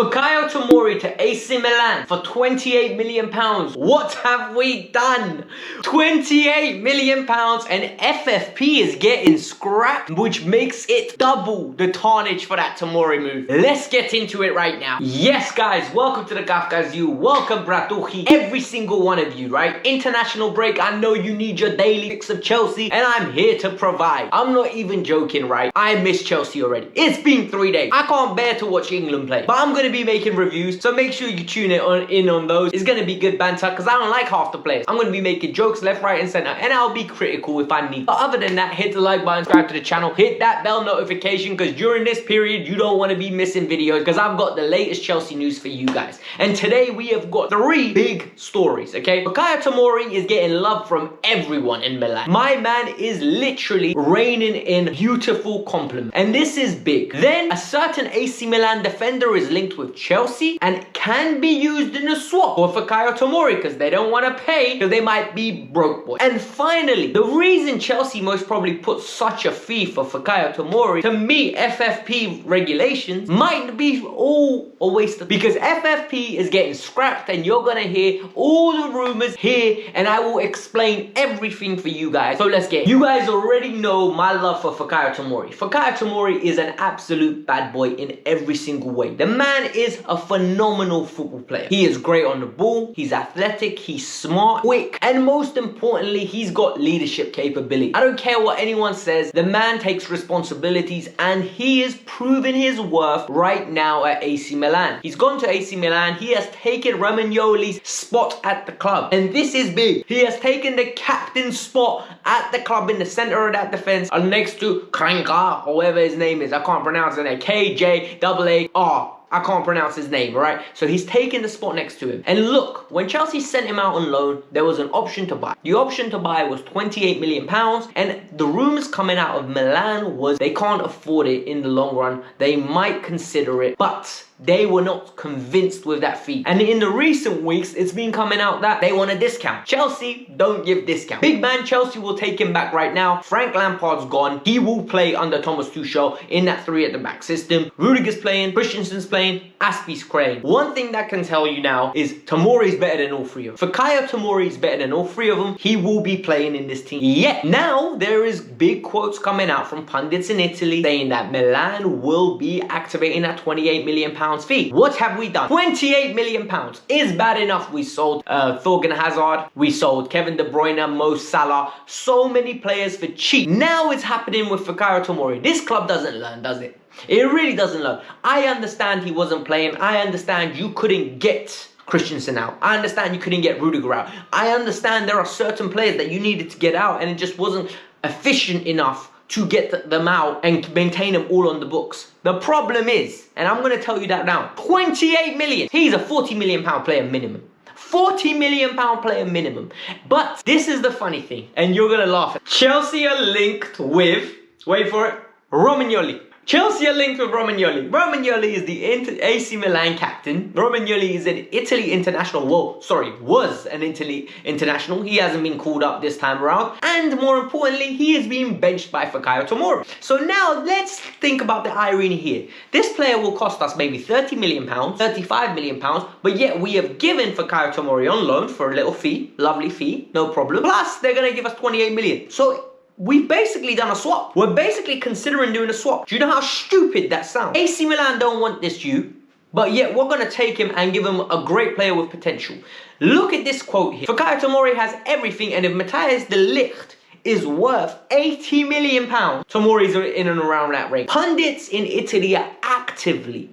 Fikayo Tomori to AC Milan for £28 million. What have we done? £28 million, and FFP is getting scrapped, which makes it double the tarnish for that Tomori move. Let's get into it right now. Yes, guys, welcome to the Kavkas. Welcome, bratuchi. Every single one of you, right? International break. I know you need your daily fix of Chelsea, and I'm here to provide. I'm not even joking, right? I miss Chelsea already. It's been 3 days. I can't bear to watch England play, but I'm gonna be making reviews, so make sure you tune in on those. It's gonna be good banter because I don't like half the players. I'm gonna be making jokes left, right, and center, and I'll be critical if I need. But other than that, hit the like button, subscribe to the channel, hit that bell notification because during this period you don't want to be missing videos because I've got the latest Chelsea news for you guys. And today we have got 3 big stories. Okay, Fikayo Tomori is getting love from everyone in Milan. My man is literally raining in beautiful compliments, and this is big. Then a certain AC Milan defender is linked with Chelsea and can be used in a swap for Fikayo Tomori because they don't want to pay because they might be broke boys. And finally, the reason Chelsea most probably put such a fee for Fikayo Tomori to meet FFP regulations might be all a waste of, because FFP is getting scrapped and you're gonna hear all the rumors here and I will explain everything for you guys. So let's get it. You guys already know my love for Fikayo Tomori. Fikayo Tomori is an absolute bad boy in every single way. The man is a phenomenal football player. He is great on the ball, he's athletic, he's smart, quick, and most importantly, he's got leadership capability. I don't care what anyone says, the man takes responsibilities and he is proving his worth right now at AC Milan. He's gone to AC Milan, he has taken Romagnoli's spot at the club, and this is big. He has taken the captain spot at the club in the center of that defense next to Kranka, or whatever his name is. I can't pronounce it. KJAAR. I can't pronounce his name, right? So he's taking the spot next to him. And look, when Chelsea sent him out on loan, there was an option to buy. The option to buy was £28 million. And the rumors coming out of Milan was they can't afford it in the long run. They might consider it, but they were not convinced with that fee. And in the recent weeks, it's been coming out that they want a discount. Chelsea don't give discount. Big man Chelsea will take him back right now. Frank Lampard's gone. He will play under Thomas Tuchel in that 3 at the back system. Rudiger's playing, Christensen's playing, Aspie's playing. One thing that can tell you now is Tomori's better than all 3 of them. Fikayo Tomori is better than all 3 of them. He will be playing in this team. Yet now there is big quotes coming out from pundits in Italy saying that Milan will be activating that £28 million fee. What have we done? £28 million is bad enough. We sold Thorgan Hazard, we sold Kevin De Bruyne, Mo Salah, so many players for cheap. Now it's happening with Fikayo Tomori. This club doesn't learn, does it? It really doesn't learn. I understand he wasn't playing. I understand you couldn't get Christensen out. I understand you couldn't get Rudiger out. I understand there are certain players that you needed to get out and it just wasn't efficient enough to get them out and maintain them all on the books. The problem is, and I'm going to tell you that now, 28 million. He's a 40 million pound player minimum. 40 million pound player minimum. But this is the funny thing, and you're going to laugh. Chelsea are linked with, wait for it, Romagnoli. Chelsea are linked with Romagnoli. Romagnoli is the AC Milan captain. Romagnoli is an Italy international. Was an Italy international. He hasn't been called up this time around. And more importantly, he is being benched by Fikayo Tomori. So now let's think about the irony here. This player will cost us maybe £30 million, £35 million, but yet we have given Fikayo Tomori on loan for a little fee. Lovely fee, no problem. Plus, they're going to give us 28 million. So we've basically done a swap. We're basically considering doing a swap. Do you know how stupid that sounds? AC Milan don't want this due, but yet we're going to take him and give him a great player with potential. Look at this quote here. Fikayo Tomori has everything, and if Matthias de Ligt is worth £80 million, Tomori's in and around that range. Pundits in Italy are actively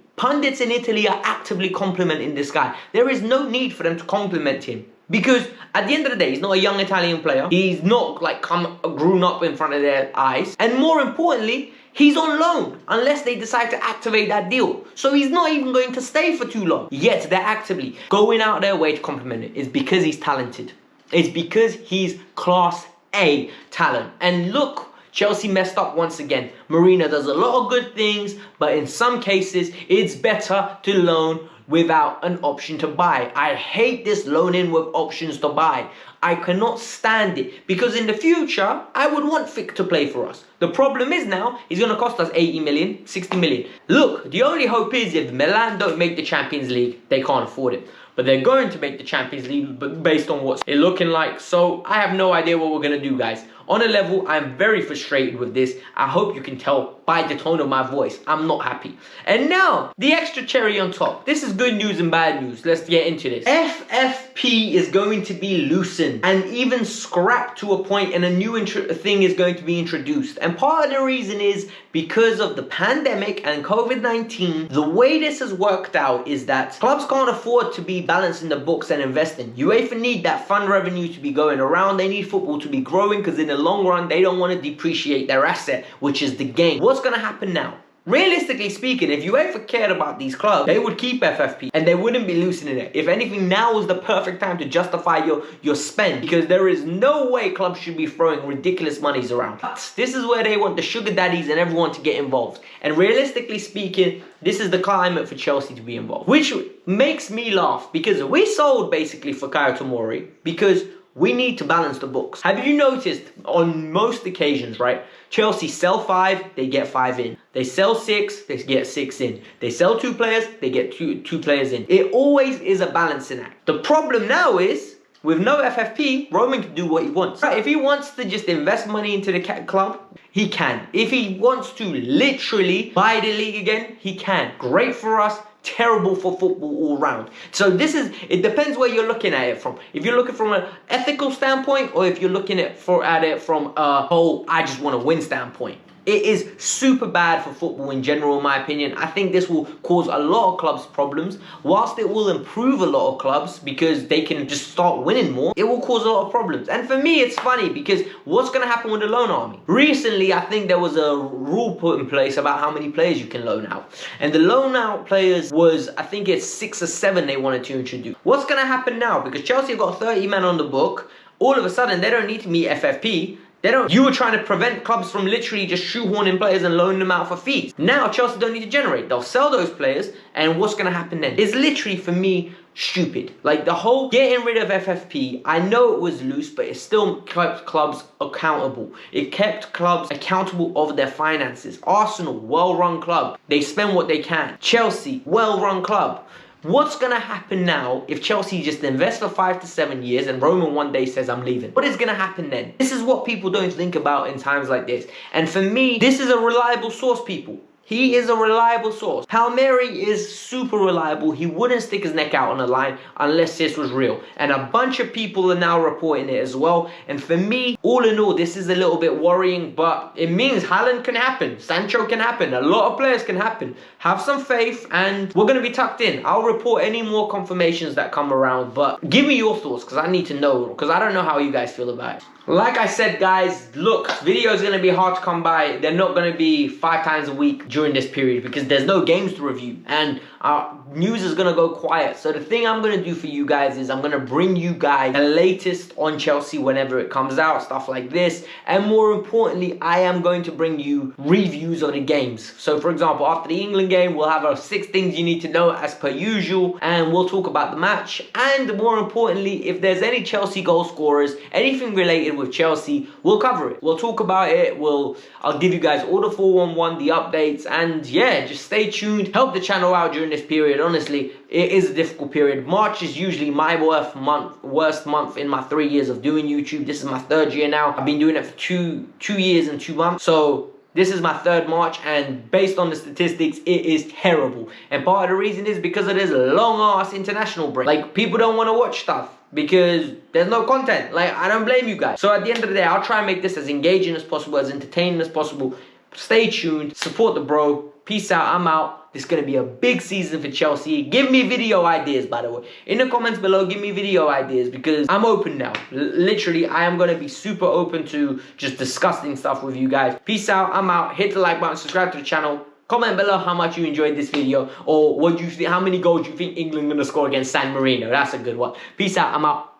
complimenting this guy. There is no need for them to compliment him. Because at the end of the day, he's not a young Italian player. He's not like grown up in front of their eyes. And more importantly, he's on loan unless they decide to activate that deal. So he's not even going to stay for too long. Yet they're actively going out their way to compliment him. It's because he's talented. It's because he's class A talent. And look, Chelsea messed up once again. Marina does a lot of good things, but in some cases, it's better to loan without an option to buy. I hate this loan in with options to buy. I cannot stand it, because in the future, I would want Fik to play for us. The problem is now, he's going to cost us 80 million, 60 million. Look, the only hope is if Milan don't make the Champions League, they can't afford it. But they're going to make the Champions League based on what's it looking like. So I have no idea what we're going to do, guys. On a level, I'm very frustrated with this. I hope you can tell by the tone of my voice. I'm not happy. And now, the extra cherry on top. This is good news and bad news. Let's get into this. FFP is going to be loosened and even scrapped to a point, and a new thing is going to be introduced. And part of the reason is because of the pandemic and COVID-19. The way this has worked out is that clubs can't afford to be balancing the books and investing. UEFA need that fund revenue to be going around. They need football to be growing, because in the long run, they don't want to depreciate their asset, which is the game. What's going to happen now? Realistically speaking, if UEFA cared about these clubs, they would keep FFP and they wouldn't be loosening it. If anything, now is the perfect time to justify your spend, because there is no way clubs should be throwing ridiculous monies around. But this is where they want the sugar daddies and everyone to get involved. And realistically speaking, this is the climate for Chelsea to be involved, which makes me laugh, because we sold basically Fikayo Tomori because we need to balance the books. Have you noticed on most occasions, right? Chelsea sell 5, they get 5 in. They sell 6, they get 6 in. They sell 2 players, they get two players in. It always is a balancing act. The problem now is, with no FFP, Roman can do what he wants. Right, if he wants to just invest money into the club, he can. If he wants to literally buy the league again, he can. Great for us. Terrible for football all round. So it depends where you're looking at it from. If you're looking from an ethical standpoint, or if you're looking at it from a whole I just want to win standpoint. It is super bad for football in general, in my opinion. I think this will cause a lot of clubs problems. Whilst it will improve a lot of clubs because they can just start winning more, it will cause a lot of problems. And for me, it's funny, because what's going to happen with the loan army? Recently, I think there was a rule put in place about how many players you can loan out. And the loan out players was, I think it's 6 or 7 they wanted to introduce. What's going to happen now? Because Chelsea have got 30 men on the book, all of a sudden they don't need to meet FFP. You were trying to prevent clubs from literally just shoehorning players and loaning them out for fees. Now Chelsea don't need to generate. They'll sell those players, and what's going to happen then? It's literally, for me, stupid. Like, the whole getting rid of FFP, I know it was loose, but it still kept clubs accountable. It kept clubs accountable of their finances. Arsenal, well-run club. They spend what they can. Chelsea, well-run club. What's going to happen now if Chelsea just invests for 5 to 7 years and Roman one day says, I'm leaving? What is going to happen then? This is what people don't think about in times like this. And for me, this is a reliable source, people. He is a reliable source. Palmieri is super reliable. He wouldn't stick his neck out on the line unless this was real. And a bunch of people are now reporting it as well. And for me, all in all, this is a little bit worrying, but it means Haaland can happen. Sancho can happen. A lot of players can happen. Have some faith, and we're going to be tucked in. I'll report any more confirmations that come around, but give me your thoughts, because I need to know, because I don't know how you guys feel about it. Like I said, guys, look, videos are going to be hard to come by. They're not going to be 5 times a week during this period, because there's no games to review and our news is going to go quiet. So the thing I'm going to do for you guys is I'm going to bring you guys the latest on Chelsea whenever it comes out, stuff like this. And more importantly, I am going to bring you reviews of the games. So for example, after the England game, we'll have our 6 things you need to know as per usual, and we'll talk about the match. And more importantly, if there's any Chelsea goal scorers, anything related with Chelsea, we'll cover it. We'll talk about it. I'll give you guys all the 411, the updates, and yeah, just stay tuned. Help the channel out during this period. Honestly, it is a difficult period. March is usually my worst month in my 3 years of doing YouTube. This is my 3rd year now. I've been doing it for two years and 2 months. So this is my 3rd March, and based on the statistics, it is terrible. And part of the reason is because of this long-ass international break. Like, people don't want to watch stuff because there's no content. Like, I don't blame you guys. So at the end of the day, I'll try and make this as engaging as possible, as entertaining as possible. Stay tuned, support the bro. Peace out, I'm out. This is going to be a big season for Chelsea. Give me video ideas, by the way. In the comments below, give me video ideas, because I'm open now. Literally, I am going to be super open to just discussing stuff with you guys. Peace out, I'm out. Hit the like button, subscribe to the channel. Comment below how much you enjoyed this video, or what you think, how many goals you think England are going to score against San Marino. That's a good one. Peace out, I'm out.